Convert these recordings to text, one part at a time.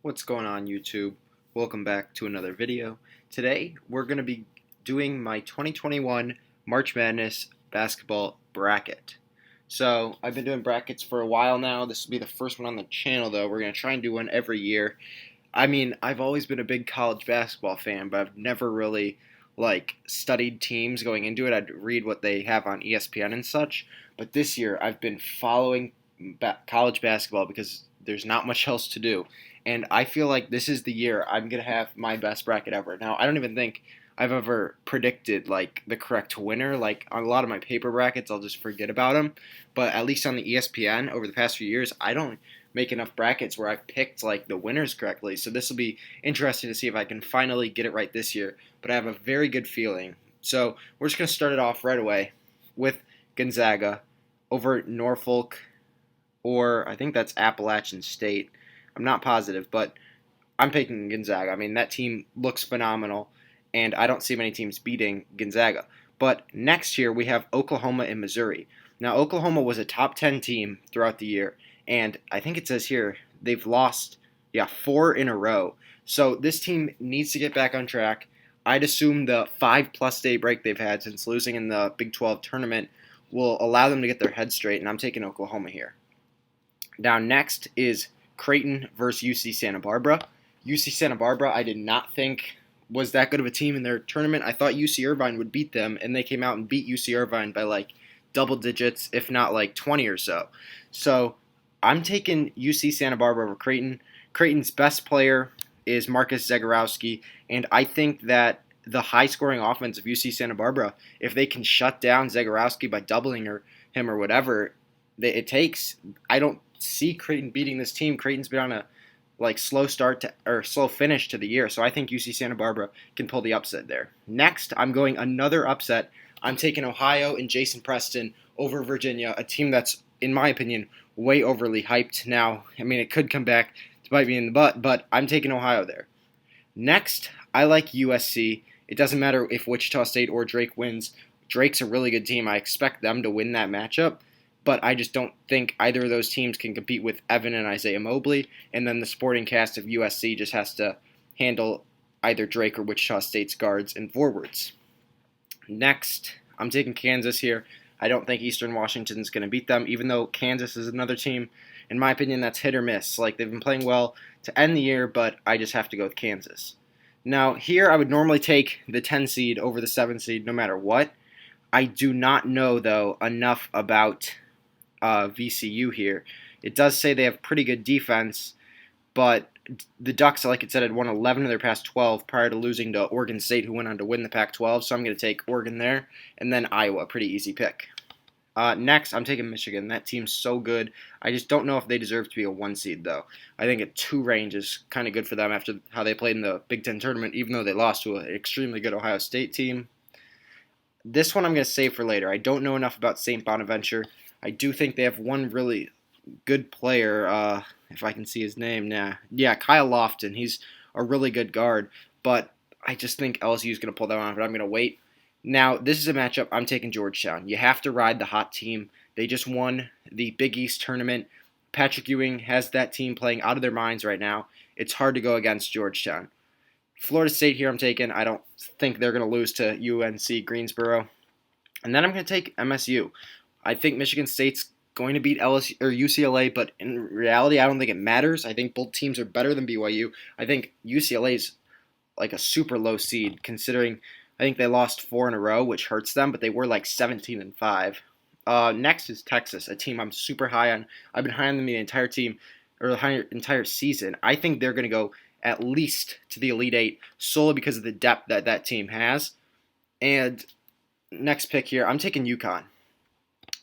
What's going on, YouTube? Welcome back to another video. Today we're going to be doing my 2021 March Madness basketball bracket. So I've been doing brackets for a while now. This will be the first one on the channel though. We're going to try and do one every year. I mean, I've always been a big college basketball fan, but I've never really studied teams going into it. I'd read what they have on ESPN and such. But this year I've been following college basketball because there's not much else to do. And I feel like this is the year I'm going to have my best bracket ever. Now, I don't even think I've ever predicted the correct winner. Like on a lot of my paper brackets, I'll just forget about them. But at least on the ESPN over the past few years, I don't make enough brackets where I've picked the winners correctly. So this will be interesting to see if I can finally get it right this year. But I have a very good feeling. So we're just going to start it off right away with Gonzaga over Norfolk, or I think that's Appalachian State. I'm not positive, but I'm picking Gonzaga. I mean, that team looks phenomenal, and I don't see many teams beating Gonzaga. But next year, we have Oklahoma and Missouri. Now, Oklahoma was a top 10 team throughout the year, and I think it says here they've lost, 4 in a row. So this team needs to get back on track. I'd assume the 5+ day break they've had since losing in the Big 12 tournament will allow them to get their head straight, and I'm taking Oklahoma here. Now, next is Creighton versus UC Santa Barbara. UC Santa Barbara, I did not think was that good of a team in their tournament. I thought UC Irvine would beat them, and they came out and beat UC Irvine by double digits, if not 20 or so. So I'm taking UC Santa Barbara over Creighton. Creighton's best player is Marcus Zagorowski, and I think that the high-scoring offense of UC Santa Barbara, if they can shut down Zagorowski by doubling him or whatever it takes, I don't see Creighton beating this team. Creighton's been on a slow finish to the year, so I think UC Santa Barbara can pull the upset there. Next, I'm going another upset. I'm taking Ohio and Jason Preston over Virginia, a team that's, in my opinion, way overly hyped now. I mean, it could come back to bite me in the butt, but I'm taking Ohio there. Next, I like USC. It doesn't matter if Wichita State or Drake wins. Drake's a really good team. I expect them to win that matchup, but I just don't think either of those teams can compete with Evan and Isaiah Mobley, and then the supporting cast of USC just has to handle either Drake or Wichita State's guards and forwards. Next, I'm taking Kansas here. I don't think Eastern Washington's going to beat them, even though Kansas is another team, in my opinion, that's hit or miss. They've been playing well to end the year, but I just have to go with Kansas. Now, here I would normally take the 10 seed over the 7 seed no matter what. I do not know, though, enough about VCU here. It does say they have pretty good defense, but the Ducks, like it said, had won 11 of their past 12 prior to losing to Oregon State, who went on to win the Pac-12, so I'm going to take Oregon there, and then Iowa, pretty easy pick. Next, I'm taking Michigan. That team's so good. I just don't know if they deserve to be a 1 seed, though. I think a 2 range is kind of good for them after how they played in the Big Ten tournament, even though they lost to an extremely good Ohio State team. This one I'm going to save for later. I don't know enough about St. Bonaventure. I do think they have one really good player, if I can see his name. Kyle Lofton. He's a really good guard, but I just think LSU is going to pull that on, but I'm going to wait. Now, this is a matchup. I'm taking Georgetown. You have to ride the hot team. They just won the Big East tournament. Patrick Ewing has that team playing out of their minds right now. It's hard to go against Georgetown. Florida State here I'm taking. I don't think they're going to lose to UNC Greensboro. And then I'm going to take MSU. I think Michigan State's going to beat LSU or UCLA, but in reality, I don't think it matters. I think both teams are better than BYU. I think UCLA's a super low seed, considering I think they lost 4 in a row, which hurts them, but they were 17-5. Next is Texas, a team I'm super high on. I've been high on them the entire team, or the entire season. I think they're going to go at least to the Elite Eight, solely because of the depth that team has. And next pick here, I'm taking UConn.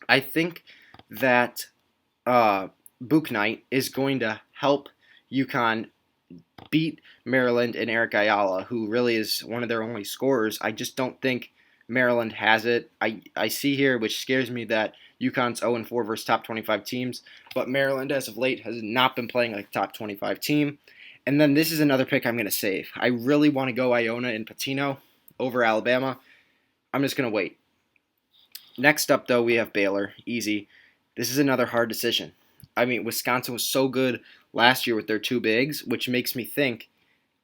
I think that Bouknight is going to help UConn beat Maryland and Eric Ayala, who really is one of their only scorers. I just don't think Maryland has it. I see here, which scares me, that UConn's 0-4 versus top 25 teams, but Maryland, as of late, has not been playing like a top 25 team. And then this is another pick I'm going to save. I really want to go Iona and Patino over Alabama. I'm just going to wait. Next up, though, we have Baylor. Easy. This is another hard decision. I mean, Wisconsin was so good last year with their two bigs, which makes me think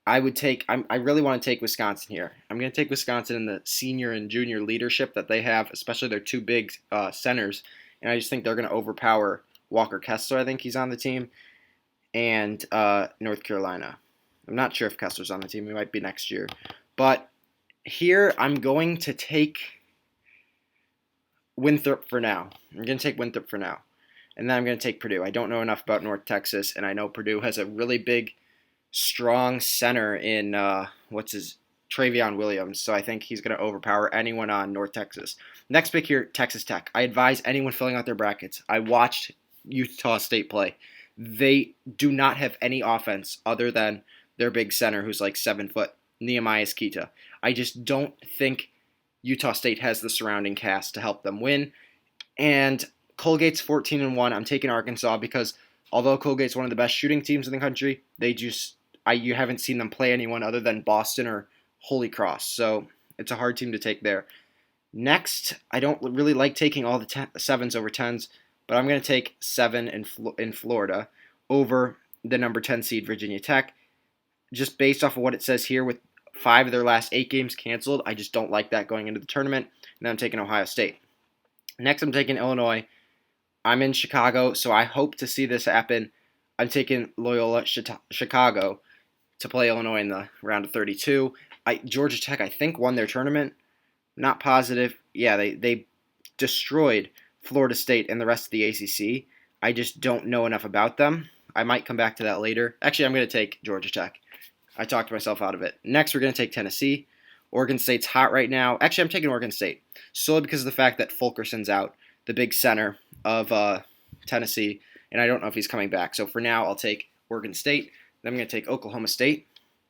I really want to take Wisconsin here. I'm going to take Wisconsin in the senior and junior leadership that they have, especially their two big centers, and I just think they're going to overpower Walker Kessler. I think he's on the team, and North Carolina. I'm not sure if Kessler's on the team. He might be next year, but here I'm going to take Winthrop for now. I'm going to take Winthrop for now, and then I'm going to take Purdue. I don't know enough about North Texas, and I know Purdue has a really big strong center in Travion Williams, so I think he's going to overpower anyone on North Texas. Next pick here, Texas Tech. I advise anyone filling out their brackets. I watched Utah State play. They do not have any offense other than their big center, who's like 7 foot, Nehemiah Skita. I just don't think Utah State has the surrounding cast to help them win. And Colgate's 14-1. I'm taking Arkansas because although Colgate's one of the best shooting teams in the country, you haven't seen them play anyone other than Boston or Holy Cross, so it's a hard team to take there. Next, I don't really like taking all the 7s over 10s, but I'm going to take 7 in Florida over the number 10 seed Virginia Tech. Just based off of what it says here with 5 of their last 8 games canceled, I just don't like that going into the tournament, and then I'm taking Ohio State. Next, I'm taking Illinois. I'm in Chicago, so I hope to see this happen. I'm taking Loyola Chicago to play Illinois in the round of 32. Georgia Tech, I think, won their tournament. Not positive. Yeah, they destroyed Florida State and the rest of the ACC. I just don't know enough about them. I might come back to that later. Actually, I'm going to take Georgia Tech. I talked myself out of it. Next, we're going to take Tennessee. Oregon State's hot right now. Actually, I'm taking Oregon State solely because of the fact that Fulkerson's out, the big center of Tennessee, and I don't know if he's coming back. So for now, I'll take Oregon State. Then I'm going to take Oklahoma State,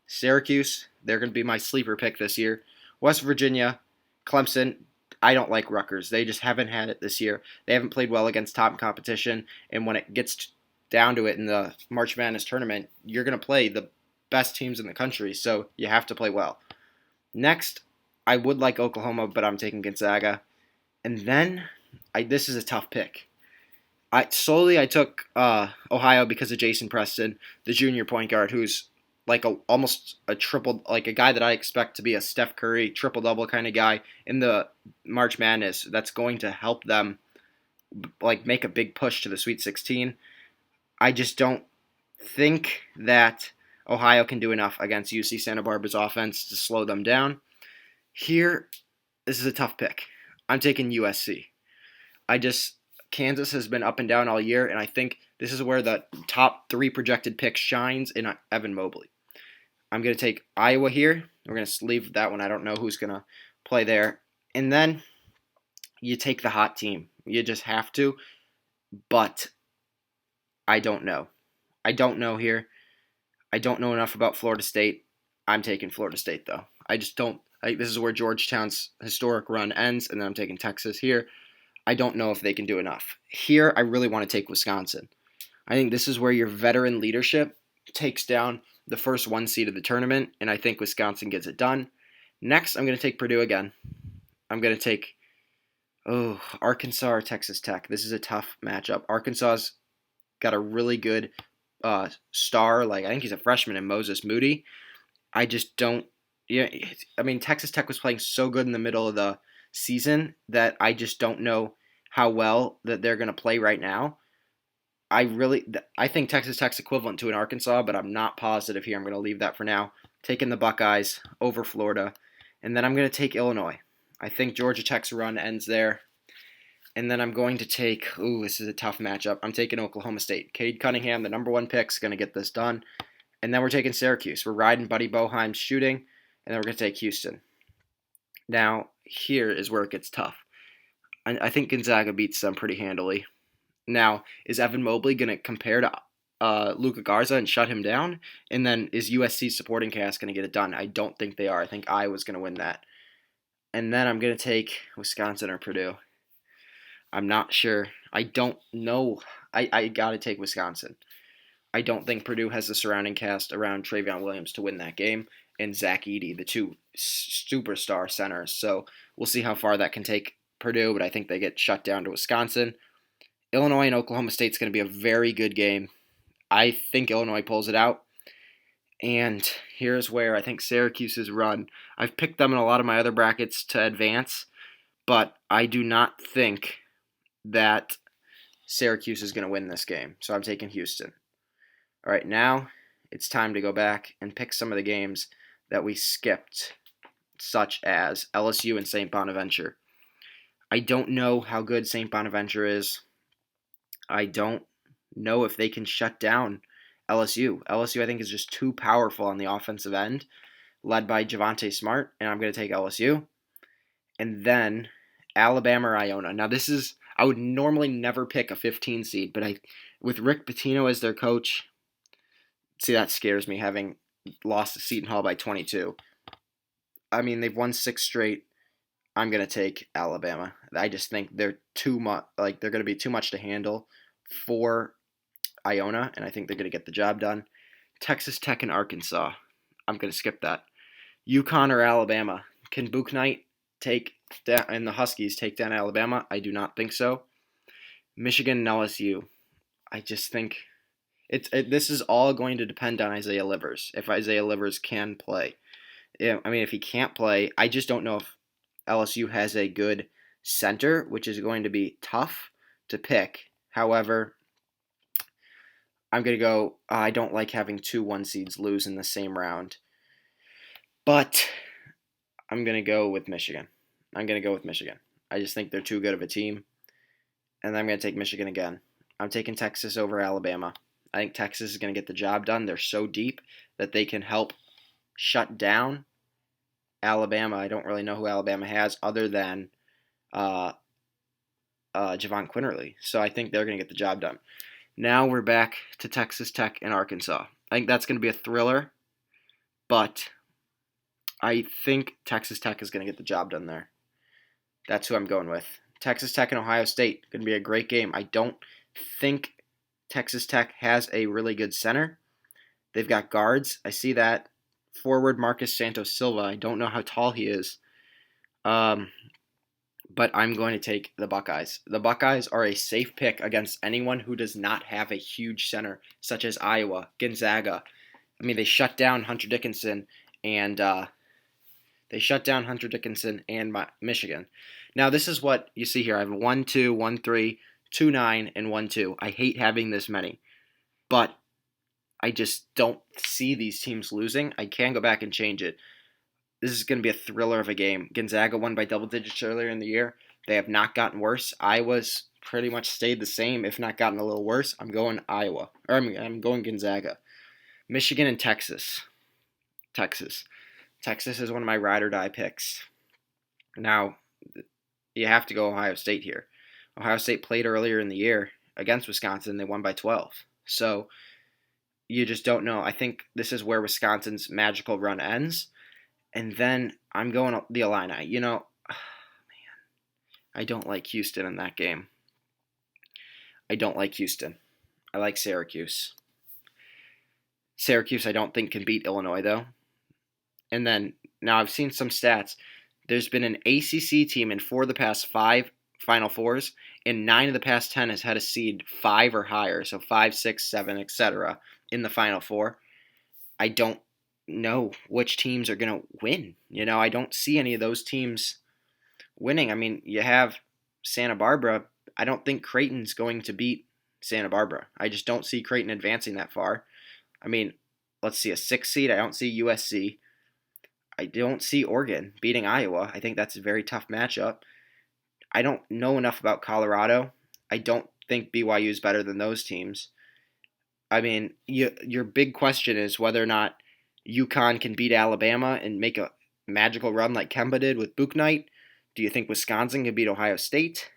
Syracuse. They're going to be my sleeper pick this year. West Virginia, Clemson. I don't like Rutgers. They just haven't had it this year. They haven't played well against top competition, and when it gets down to it in the March Madness tournament, you're going to play the best teams in the country, so you have to play well. Next, I would like Oklahoma, but I'm taking Gonzaga. And then, this is a tough pick. I took Ohio because of Jason Preston, the junior point guard, who's like almost a triple, like a guy that I expect to be a Steph Curry triple-double kind of guy in the March Madness. That's going to help them like make a big push to the Sweet 16. I just don't think that Ohio can do enough against UC Santa Barbara's offense to slow them down. Here, this is a tough pick. I'm taking USC. Kansas has been up and down all year, and I think this is where the top 3 projected picks shines in Evan Mobley. I'm going to take Iowa here. We're going to leave that one. I don't know who's going to play there. And then you take the hot team. You just have to. But I don't know. I don't know here. I don't know enough about Florida State. I'm taking Florida State, though. I just don't. This is where Georgetown's historic run ends, and then I'm taking Texas here. I don't know if they can do enough. Here, I really want to take Wisconsin. I think this is where your veteran leadership takes down the first 1 seed of the tournament, and I think Wisconsin gets it done. Next, I'm going to take Purdue again. I'm going to take Arkansas or Texas Tech. This is a tough matchup. Arkansas's got a really good star. I think he's a freshman in Moses Moody. I just don't. Yeah, I mean, Texas Tech was playing so good in the middle of the season that I just don't know how well that they're going to play right now. I think Texas Tech's equivalent to an Arkansas, but I'm not positive here. I'm going to leave that for now. Taking the Buckeyes over Florida. And then I'm going to take Illinois. I think Georgia Tech's run ends there. And then I'm going to take, this is a tough matchup. I'm taking Oklahoma State. Cade Cunningham, the number 1 pick, is going to get this done. And then we're taking Syracuse. We're riding Buddy Boeheim's shooting. And then we're going to take Houston. Now, here is where it gets tough. I think Gonzaga beats them pretty handily. Now, is Evan Mobley going to compare to Luka Garza and shut him down? And then is USC's supporting cast going to get it done? I don't think they are. I think Iowa's going to win that. And then I'm going to take Wisconsin or Purdue. I'm not sure. I don't know. I got to take Wisconsin. I don't think Purdue has the surrounding cast around Travion Williams to win that game, and Zach Edey, the 2 superstar centers. So we'll see how far that can take Purdue, but I think they get shut down to Wisconsin. Illinois and Oklahoma State's going to be a very good game. I think Illinois pulls it out. And here's where I think Syracuse's run. I've picked them in a lot of my other brackets to advance, but I do not think that Syracuse is going to win this game. So I'm taking Houston. All right, now it's time to go back and pick some of the games that we skipped, such as LSU and St. Bonaventure. I don't know how good St. Bonaventure is. I don't know if they can shut down LSU. LSU, I think, is just too powerful on the offensive end, led by Javonte Smart, and I'm going to take LSU. And then Alabama or Iona. Now, I would normally never pick a 15 seed, but with Rick Pitino as their coach, see, that scares me, having lost to Seton Hall by 22. I mean, they've won 6 straight. I'm going to take Alabama. I just think they're too much, they're going to be too much to handle for Iona, and I think they're going to get the job done. Texas Tech and Arkansas. I'm going to skip that. UConn or Alabama. Can Book Knight and the Huskies take down Alabama? I do not think so. Michigan and LSU. I just think this is all going to depend on Isaiah Livers, if Isaiah Livers can play. I mean, if he can't play, I just don't know if LSU has a good center, which is going to be tough to pick. However, I'm going to go, I don't like having 2 1 seeds lose in the same round. But I'm going to go with Michigan. I just think they're too good of a team. And I'm going to take Michigan again. I'm taking Texas over Alabama. I think Texas is going to get the job done. They're so deep that they can help shut down Alabama. I don't really know who Alabama has other than Javon Quinterly. So I think they're going to get the job done. Now we're back to Texas Tech and Arkansas. I think that's going to be a thriller, but I think Texas Tech is going to get the job done there. That's who I'm going with. Texas Tech and Ohio State, going to be a great game. I don't think Texas Tech has a really good center. They've got guards. I see that. Forward Marcus Santos Silva. I don't know how tall he is. But I'm going to take the Buckeyes. The Buckeyes are a safe pick against anyone who does not have a huge center, such as Iowa, Gonzaga. I mean, they shut down Hunter Dickinson and Michigan. Now, this is what you see here. I have 1, 2, 1, 3, 2, 9, and 1, 2. I hate having this many, but I just don't see these teams losing. I can go back and change it. This is going to be a thriller of a game. Gonzaga won by double digits earlier in the year. They have not gotten worse. Iowa's pretty much stayed the same, if not gotten a little worse. I'm going Iowa. Or I'm going Gonzaga. Michigan and Texas. Texas is one of my ride or die picks. Now, you have to go Ohio State here. Ohio State played earlier in the year against Wisconsin. They won by 12. So you just don't know. I think this is where Wisconsin's magical run ends. And then I'm going the Illini. You know, I don't like Houston in that game. I don't like Houston. I like Syracuse. Syracuse, I don't think, can beat Illinois, though. And then, now I've seen some stats. There's been an ACC team in 4 of the past 5 Final Fours, and 9 of the past 10 has had a seed 5 or higher, so 5, 6, 7, etc. in the Final Four. I don't know which teams are going to win. You know, I don't see any of those teams winning. I mean, you have Santa Barbara. I don't think Creighton's going to beat Santa Barbara. I just don't see Creighton advancing that far. I mean, let's see, a 6 seed. I don't see USC. I don't see Oregon beating Iowa. I think that's a very tough matchup. I don't know enough about Colorado. I don't think BYU is better than those teams. I mean, your big question is whether or not UConn can beat Alabama and make a magical run like Kemba did with Book Knight. Do you think Wisconsin can beat Ohio State?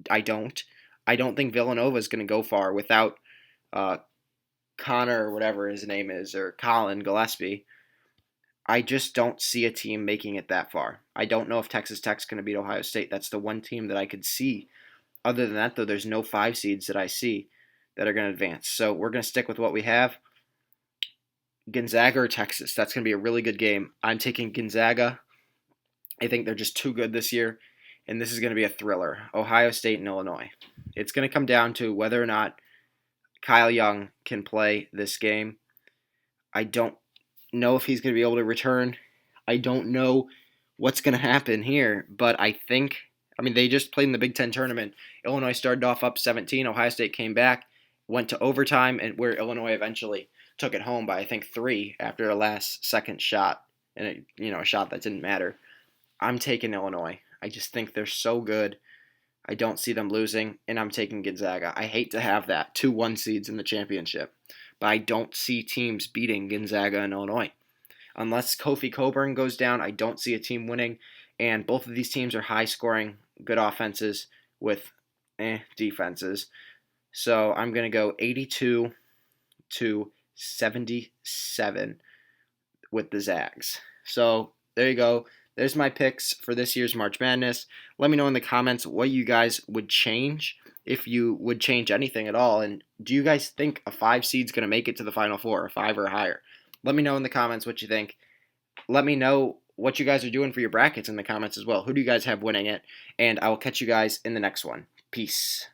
I don't. I don't think Villanova is going to go far without Connor or whatever his name is, or Colin Gillespie. I just don't see a team making it that far. I don't know if Texas Tech's going to beat Ohio State. That's the one team that I could see. Other than that, though, there's no 5 seeds that I see that are going to advance. So we're going to stick with what we have. Gonzaga or Texas. That's going to be a really good game. I'm taking Gonzaga. I think they're just too good this year, and this is going to be a thriller. Ohio State and Illinois. It's going to come down to whether or not Kyle Young can play this game. I don't know if he's going to be able to return. I don't know what's going to happen here, but they just played in the Big Ten tournament. Illinois started off up 17. Ohio State came back, went to overtime, and where Illinois eventually took it home by, I think, 3 after a last-second shot, and a shot that didn't matter. I'm taking Illinois. I just think they're so good. I don't see them losing, and I'm taking Gonzaga. I hate to have that, 2 1 seeds in the championship, but I don't see teams beating Gonzaga and Illinois. Unless Kofi Cockburn goes down, I don't see a team winning, and both of these teams are high-scoring, good offenses with defenses. So I'm going to go 82 to 77 with the Zags. So there you go. There's my picks for this year's March Madness. Let me know in the comments what you guys would change, if you would change anything at all. And do you guys think a 5 seed's going to make it to the Final Four, a 5 or higher? Let me know in the comments what you think. Let me know what you guys are doing for your brackets in the comments as well. Who do you guys have winning it? And I will catch you guys in the next one. Peace.